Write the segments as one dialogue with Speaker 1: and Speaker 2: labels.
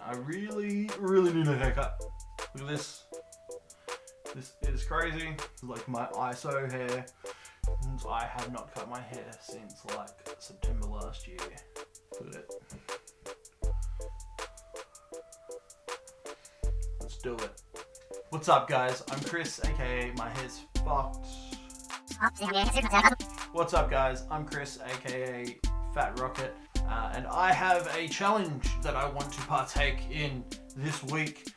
Speaker 1: I really need a haircut. Look at this. This is crazy. It's like my ISO hair. I have not cut my hair since like September last year. Look at it. Let's do it. What's up, guys? I'm Chris, aka my hair's fucked. What's up, guys? I'm Chris, aka Fat Rocket, and I have a challenge that I want to partake in this week.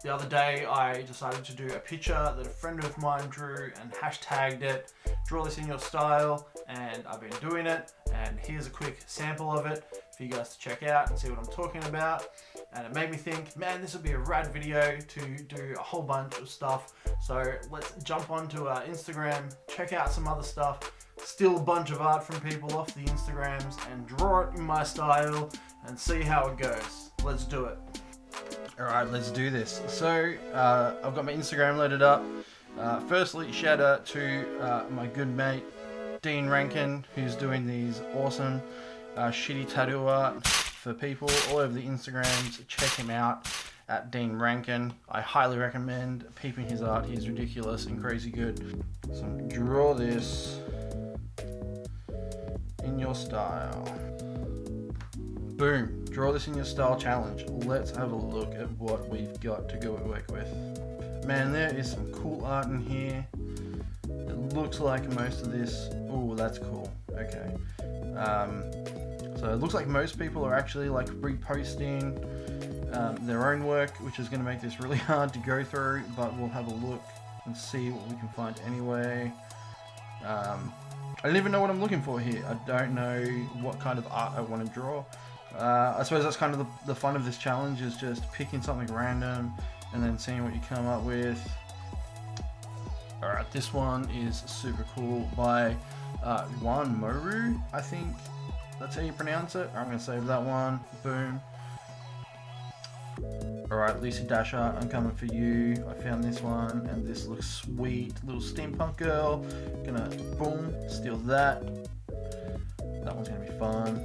Speaker 1: The other day I decided to do a picture that a friend of mine drew and hashtagged it, draw this in your style, and I've been doing it, and here's a quick sample of it for you guys to check out and see what I'm talking about. And it made me think, man, this would be a rad video to do a whole bunch of stuff. So let's jump onto Instagram, check out some other stuff, steal a bunch of art from people off the Instagrams and draw it in my style and see how it goes. Let's do it. Alright, let's do this. So, I've got my Instagram loaded up. Firstly, shout out to my good mate, Dean Rankin, who's doing these awesome shitty tattoo art for people all over the Instagrams. Check him out at Dean Rankin. I highly recommend peeping his art. He's ridiculous and crazy good. So, draw this in your style. Boom. Draw this in your style challenge. Let's have a look at what we've got to go work with. Man, there is some cool art in here. It looks like most of this... Oh, that's cool. Okay. So it looks like most people are actually like reposting their own work, which is going to make this really hard to go through, but we'll have a look and see what we can find anyway. I don't even know what I'm looking for here. I don't know what kind of art I want to draw. I suppose that's kind of the fun of this challenge, is just picking something random and then seeing what you come up with. Alright, this one is super cool by Juan Moru, I think that's how you pronounce it. I'm going to save that one. Boom. Alright, Lucy Dash Art, I'm coming for you. I found this one and this looks sweet. Little steampunk girl. Gonna, boom, steal that. That one's going to be fun.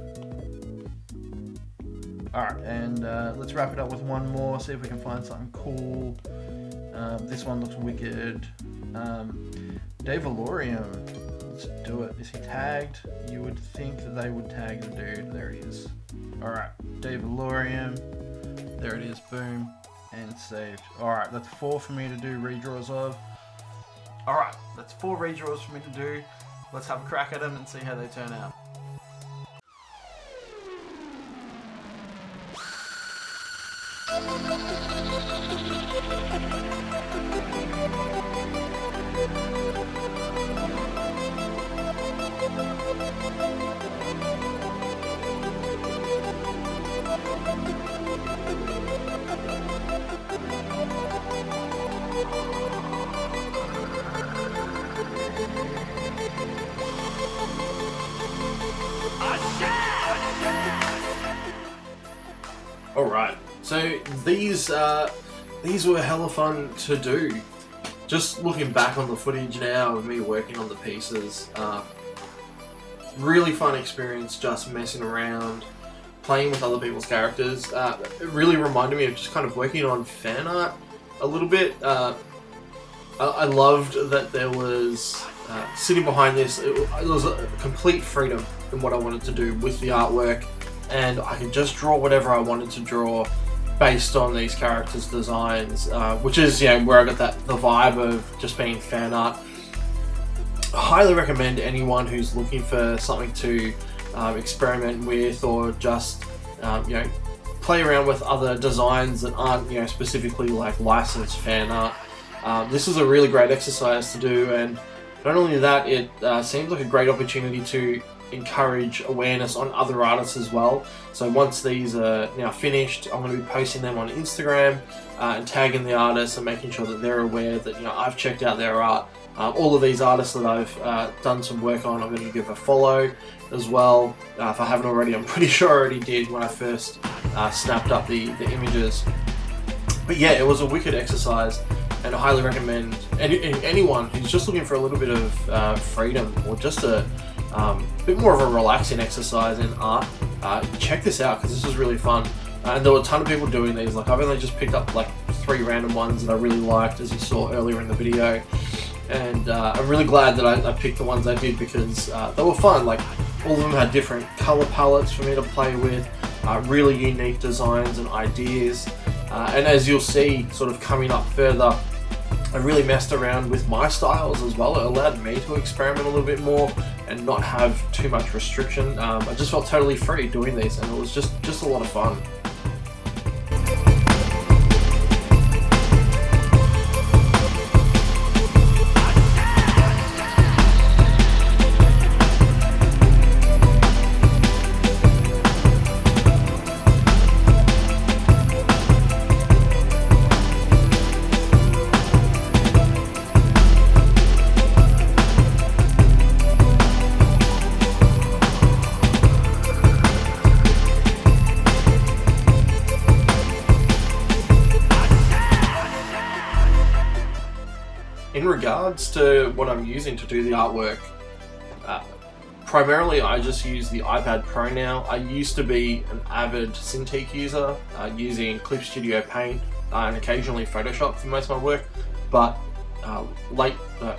Speaker 1: Alright, and let's wrap it up with one more, see if we can find something cool. This one looks wicked. Dave Valorium, let's do it. Is he tagged? You would think that they would tag the dude. There he is. Alright, Dave Valorium. There it is, boom, and saved. Alright, that's 4 for me to do redraws of. Alright, that's 4 redraws for me to do. Let's have a crack at them and see how they turn out. Alright, so these were hella fun to do. Just looking back on the footage now of me working on the pieces, really fun experience just messing around, playing with other people's characters. It really reminded me of just kind of working on fan art a little bit. I loved that there was, sitting behind this, it was a complete freedom in what I wanted to do with the artwork, and I could just draw whatever I wanted to draw based on these characters' designs, which is, you know, where I got the vibe of just being fan art. I highly recommend anyone who's looking for something to experiment with, or just you know, play around with other designs that aren't, you know, specifically like licensed fan art. This is a really great exercise to do, and not only that, it seems like a great opportunity to encourage awareness on other artists as well. So once these are now finished, I'm going to be posting them on Instagram and tagging the artists and making sure that they're aware that, you know, I've checked out their art. All of these artists that I've done some work on, I'm going to give a follow as well. If I haven't already, I'm pretty sure I already did when I first snapped up the images. But yeah, it was a wicked exercise, and I highly recommend anyone who's just looking for a little bit of freedom, or just a bit more of a relaxing exercise in art, check this out, because this is really fun. And there were a ton of people doing these. Like, I've only just picked up like 3 random ones that I really liked, as you saw earlier in the video. And I'm really glad that I picked the ones I did, because they were fun. Like, all of them had different color palettes for me to play with, really unique designs and ideas. And as you'll see sort of coming up further, I really messed around with my styles as well. It allowed me to experiment a little bit more and not have too much restriction. I just felt totally free doing these, and it was just a lot of fun. In regards to what I'm using to do the artwork, primarily I just use the iPad Pro now. I used to be an avid Cintiq user, using Clip Studio Paint and occasionally Photoshop for most of my work, but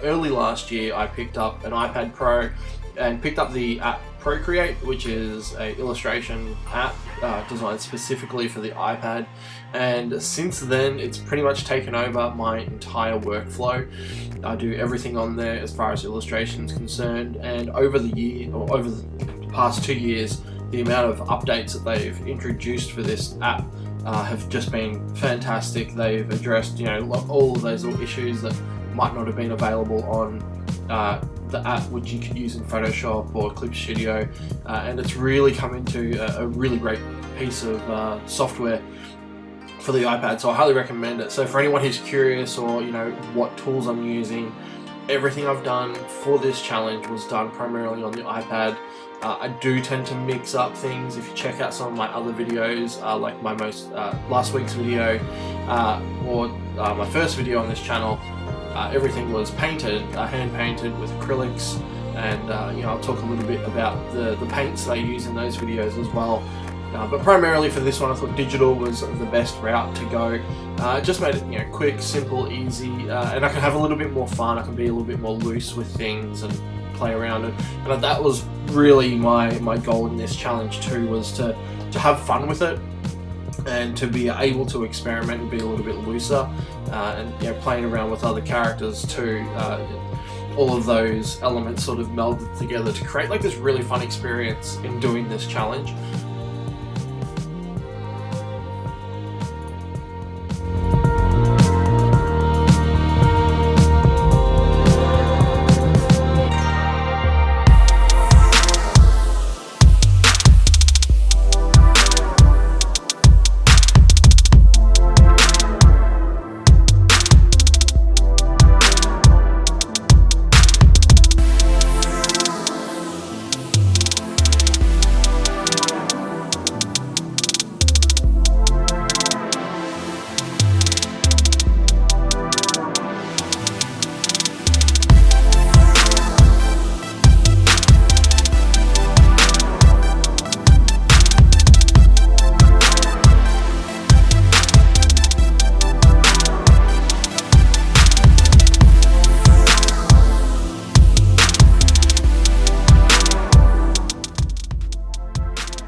Speaker 1: early last year I picked up an iPad Pro and picked up the app Procreate, which is an illustration app designed specifically for the iPad, and since then it's pretty much taken over my entire workflow. I do everything on there as far as illustration is concerned, and over the past 2 years, the amount of updates that they've introduced for this app have just been fantastic. They've addressed, you know, all of those little issues that might not have been available on the app, which you could use in Photoshop or Clip Studio, and it's really come into a really great piece of software for the iPad, so I highly recommend it. So for anyone who's curious, or you know what tools I'm using, everything I've done for this challenge was done primarily on the iPad. I do tend to mix up things. If you check out some of my other videos, like my last week's video, or my first video on this channel, everything was painted, hand painted with acrylics, and you know, I'll talk a little bit about the paints that I use in those videos as well. But primarily for this one, I thought digital was the best route to go. It just made it, you know, quick, simple, easy, and I can have a little bit more fun. I can be a little bit more loose with things and play around it. And that was really my goal in this challenge too, was to have fun with it and to be able to experiment and be a little bit looser, and you know, playing around with other characters too. All of those elements sort of melded together to create like this really fun experience in doing this challenge.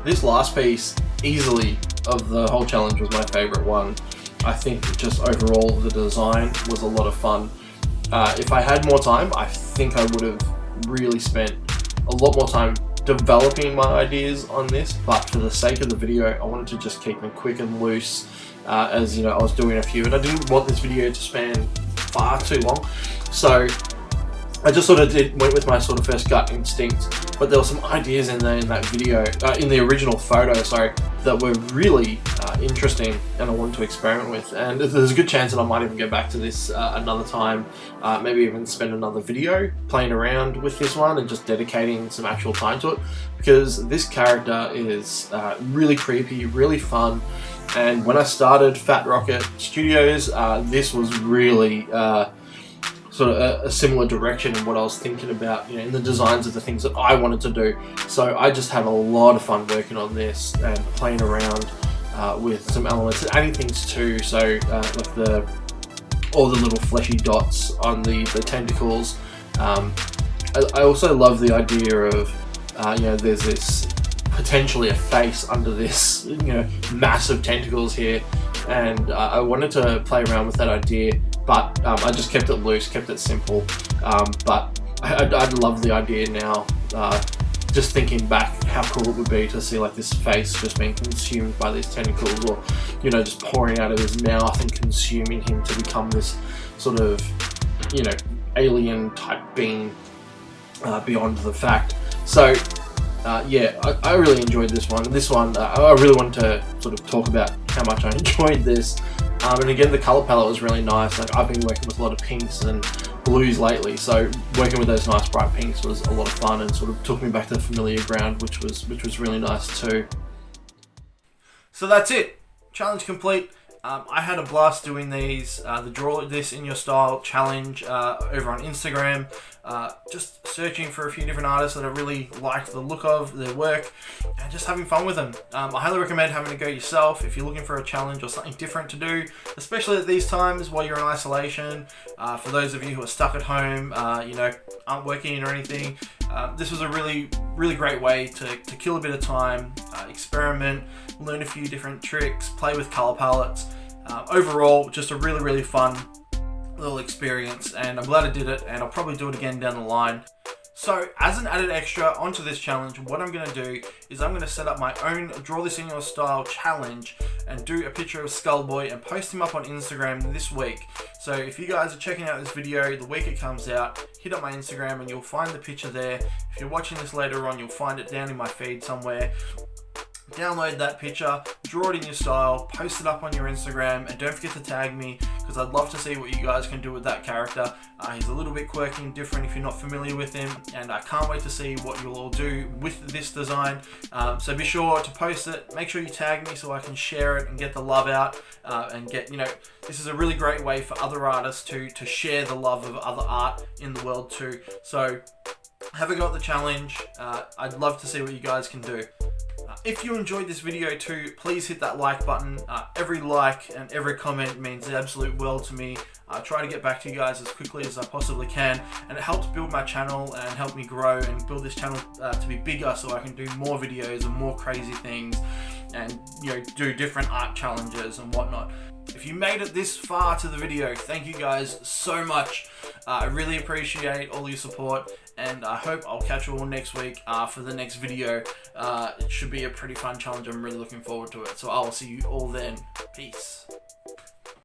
Speaker 1: This last piece, easily, of the whole challenge was my favourite one. I think just overall the design was a lot of fun. If I had more time, I think I would have really spent a lot more time developing my ideas on this, but for the sake of the video, I wanted to just keep them quick and loose, as you know, I was doing a few, and I didn't want this video to span far too long. So I just sort of went with my sort of first gut instinct, but there were some ideas in there in that video, in the original photo, sorry, that were really interesting and I wanted to experiment with. And there's a good chance that I might even go back to this another time, maybe even spend another video playing around with this one and just dedicating some actual time to it, because this character is really creepy, really fun. And when I started Fat Rocket Studios, this was really sort of a similar direction in what I was thinking about, you know, in the designs of the things that I wanted to do. So I just had a lot of fun working on this and playing around with some elements, adding things too. So like all the little fleshy dots on the tentacles. I also love the idea of there's this potentially a face under this massive tentacles here, and I wanted to play around with that idea, but I just kept it loose, kept it simple. But I love the idea now. Just thinking back, how cool it would be to see like this face just being consumed by these tentacles, or just pouring out of his mouth and consuming him to become this sort of alien type being beyond the fact. So yeah, I really enjoyed this one. I really wanted to sort of talk about how much I enjoyed this. And again, the color palette was really nice. Like, I've been working with a lot of pinks and blues lately, so working with those nice bright pinks was a lot of fun and sort of took me back to familiar ground, which was really nice too. So that's it. Challenge complete. I had a blast doing these, the Draw This In Your Style challenge over on Instagram. Just searching for a few different artists that I really liked the look of their work and just having fun with them. I highly recommend having a go yourself if you're looking for a challenge or something different to do, especially at these times while you're in isolation. For those of you who are stuck at home, aren't working or anything, this was a really, really great way to kill a bit of time, experiment, learn a few different tricks, play with color palettes. Overall, just a really, really fun little experience, and I'm glad I did it, and I'll probably do it again down the line. So as an added extra onto this challenge, what I'm going to do is I'm going to set up my own Draw This In Your Style challenge and do a picture of Skullboy and post him up on Instagram this week. So if you guys are checking out this video the week it comes out, hit up my Instagram and you'll find the picture there. If you're watching this later on, you'll find it down in my feed somewhere. Download that picture, draw it in your style, post it up on your Instagram, and don't forget to tag me, because I'd love to see what you guys can do with that character. He's a little bit quirky and different if you're not familiar with him, and I can't wait to see what you'll all do with this design. So be sure to post it, make sure you tag me so I can share it and get the love out, and get, this is a really great way for other artists to share the love of other art in the world too. So have a go at the challenge. I'd love to see what you guys can do. If you enjoyed this video too, please hit that like button. Every like and every comment means the absolute world to me. I try to get back to you guys as quickly as I possibly can, and it helps build my channel and help me grow and build this channel to be bigger, so I can do more videos and more crazy things, and do different art challenges and whatnot. If you made it this far to the video, thank you guys so much. I really appreciate all your support, and I hope I'll catch you all next week for the next video. It should be a pretty fun challenge. I'm really looking forward to it. So I'll see you all then. Peace.